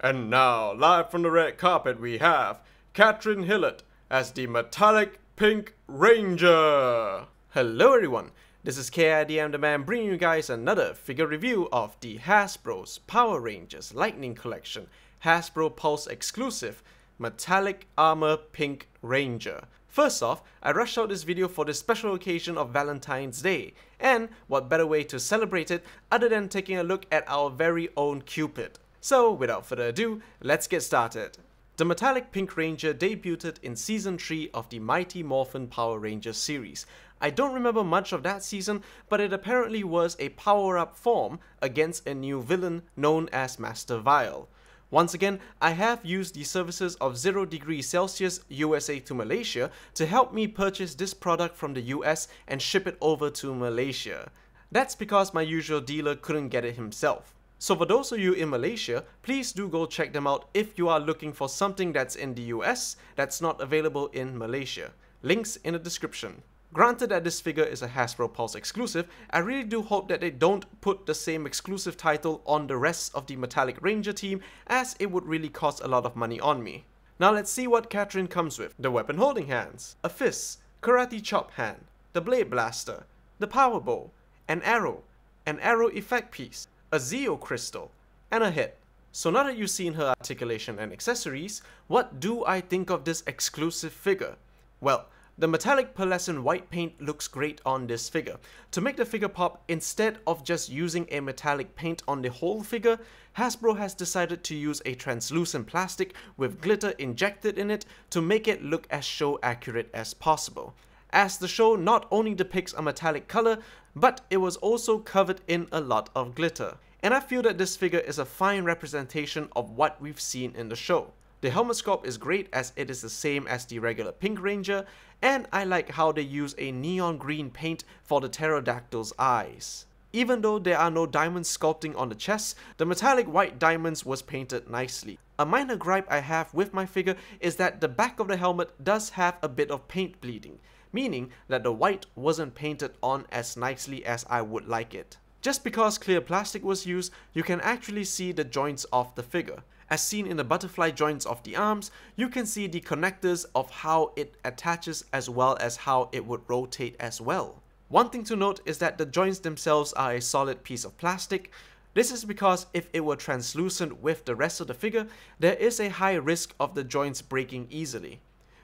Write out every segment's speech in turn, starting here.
And now, live from the red carpet, we have Katherine Hillard as the Metallic Pink Ranger. Hello everyone, this is KIDM the Man bringing you guys another figure review of the Hasbro's Power Rangers Lightning Collection Hasbro Pulse exclusive Metallic Armour Pink Ranger. First off, I rushed out this video for this special occasion of Valentine's Day, and what better way to celebrate it other than taking a look at our very own Cupid. So without further ado, let's get started. The Metallic Pink Ranger debuted in Season 3 of the Mighty Morphin Power Rangers series. I don't remember much of that season, but it apparently was a power-up form against a new villain known as Master Vile. Once again, I have used the services of 0 degrees Celsius USA to Malaysia to help me purchase this product from the US and ship it over to Malaysia. That's because my usual dealer couldn't get it himself. So for those of you in Malaysia, please do go check them out if you are looking for something that's in the US that's not available in Malaysia. Links in the description. Granted that this figure is a Hasbro Pulse exclusive, I really do hope that they don't put the same exclusive title on the rest of the Metallic Ranger team, as it would really cost a lot of money on me. Now let's see what Katherine comes with. The weapon holding hands, a fist, karate chop hand, the blade blaster, the power bow, an arrow effect piece, a Zeo crystal, and a head. So now that you've seen her articulation and accessories, what do I think of this exclusive figure? Well, the metallic pearlescent white paint looks great on this figure. To make the figure pop, instead of just using a metallic paint on the whole figure, Hasbro has decided to use a translucent plastic with glitter injected in it to make it look as show accurate as possible. As the show not only depicts a metallic color, but it was also covered in a lot of glitter. And I feel that this figure is a fine representation of what we've seen in the show. The helmet sculpt is great as it is the same as the regular Pink Ranger, and I like how they use a neon green paint for the pterodactyl's eyes. Even though there are no diamond sculpting on the chest, the metallic white diamonds was painted nicely. A minor gripe I have with my figure is that the back of the helmet does have a bit of paint bleeding, meaning that the white wasn't painted on as nicely as I would like it. Just because clear plastic was used, you can actually see the joints of the figure. As seen in the butterfly joints of the arms, you can see the connectors of how it attaches as well as how it would rotate as well. One thing to note is that the joints themselves are a solid piece of plastic. This is because if it were translucent with the rest of the figure, there is a high risk of the joints breaking easily,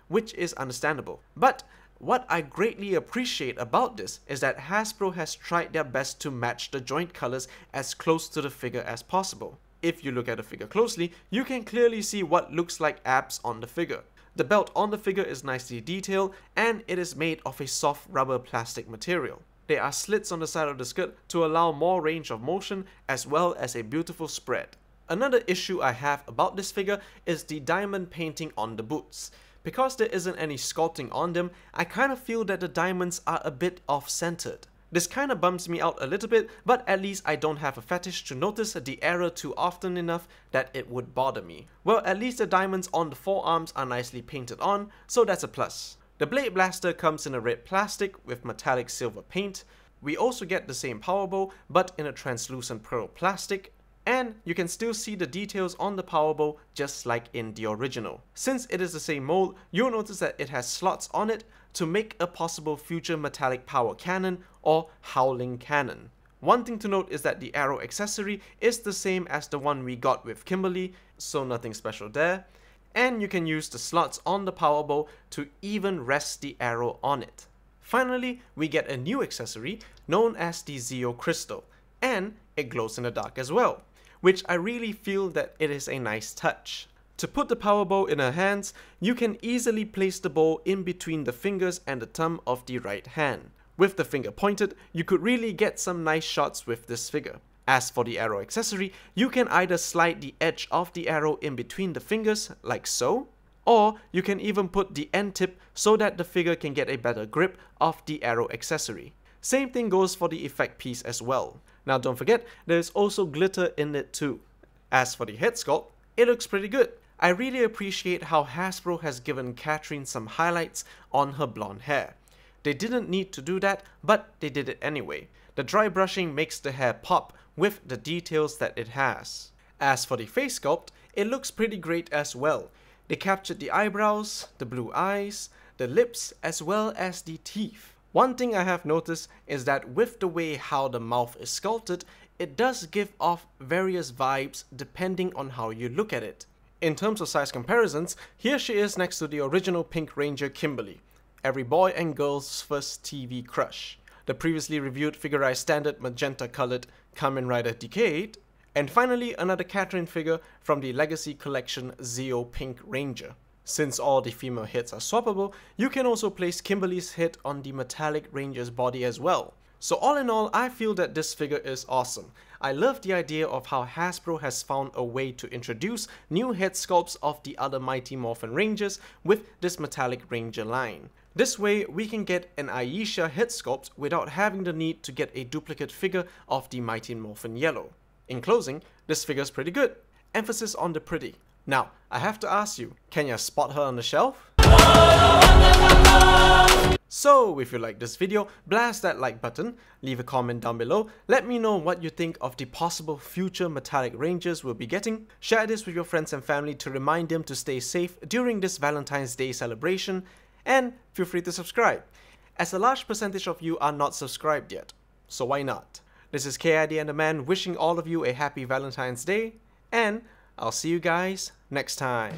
which is understandable. But what I greatly appreciate about this is that Hasbro has tried their best to match the joint colors as close to the figure as possible. If you look at the figure closely, you can clearly see what looks like abs on the figure. The belt on the figure is nicely detailed, and it is made of a soft rubber plastic material. There are slits on the side of the skirt to allow more range of motion as well as a beautiful spread. Another issue I have about this figure is the diamond painting on the boots. Because there isn't any sculpting on them, I kind of feel that the diamonds are a bit off-centered. This kinda bums me out a little bit, but at least I don't have a fetish to notice the error too often enough that it would bother me. Well, at least the diamonds on the forearms are nicely painted on, so that's a plus. The blade blaster comes in a red plastic with metallic silver paint. We also get the same power bow, but in a translucent pearl plastic. And you can still see the details on the power bow just like in the original. Since it is the same mold, you'll notice that it has slots on it to make a possible future metallic power cannon or howling cannon. One thing to note is that the arrow accessory is the same as the one we got with Kimberly, so nothing special there. And you can use the slots on the power bow to even rest the arrow on it. Finally, we get a new accessory known as the Zeo crystal, and it glows in the dark as well, which I really feel that it is a nice touch. To put the power bow in her hands, you can easily place the bow in between the fingers and the thumb of the right hand. With the finger pointed, you could really get some nice shots with this figure. As for the arrow accessory, you can either slide the edge of the arrow in between the fingers, like so, or you can even put the end tip so that the figure can get a better grip of the arrow accessory. Same thing goes for the effect piece as well. Now don't forget, there is also glitter in it too. As for the head sculpt, it looks pretty good. I really appreciate how Hasbro has given Katherine some highlights on her blonde hair. They didn't need to do that, but they did it anyway. The dry brushing makes the hair pop with the details that it has. As for the face sculpt, it looks pretty great as well. They captured the eyebrows, the blue eyes, the lips, as well as the teeth. One thing I have noticed is that with the way how the mouth is sculpted, it does give off various vibes depending on how you look at it. In terms of size comparisons, here she is next to the original Pink Ranger Kimberly, every boy and girl's first TV crush. The previously reviewed figurized standard magenta colored Kamen Rider Decade, and finally another Katherine figure from the Legacy Collection Zeo Pink Ranger. Since all the female heads are swappable, you can also place Kimberly's head on the metallic Ranger's body as well. So all in all, I feel that this figure is awesome. I love the idea of how Hasbro has found a way to introduce new head sculpts of the other Mighty Morphin Rangers with this metallic Ranger line. This way, we can get an Aisha head sculpt without having the need to get a duplicate figure of the Mighty Morphin Yellow. In closing, this figure is pretty good. Emphasis on the pretty. Now, I have to ask you, can you spot her on the shelf? So, if you like this video, blast that like button, leave a comment down below, let me know what you think of the possible future metallic Rangers we'll be getting, share this with your friends and family to remind them to stay safe during this Valentine's Day celebration, and feel free to subscribe, as a large percentage of you are not subscribed yet, so why not? This is KID and the Man wishing all of you a happy Valentine's Day, and I'll see you guys next time.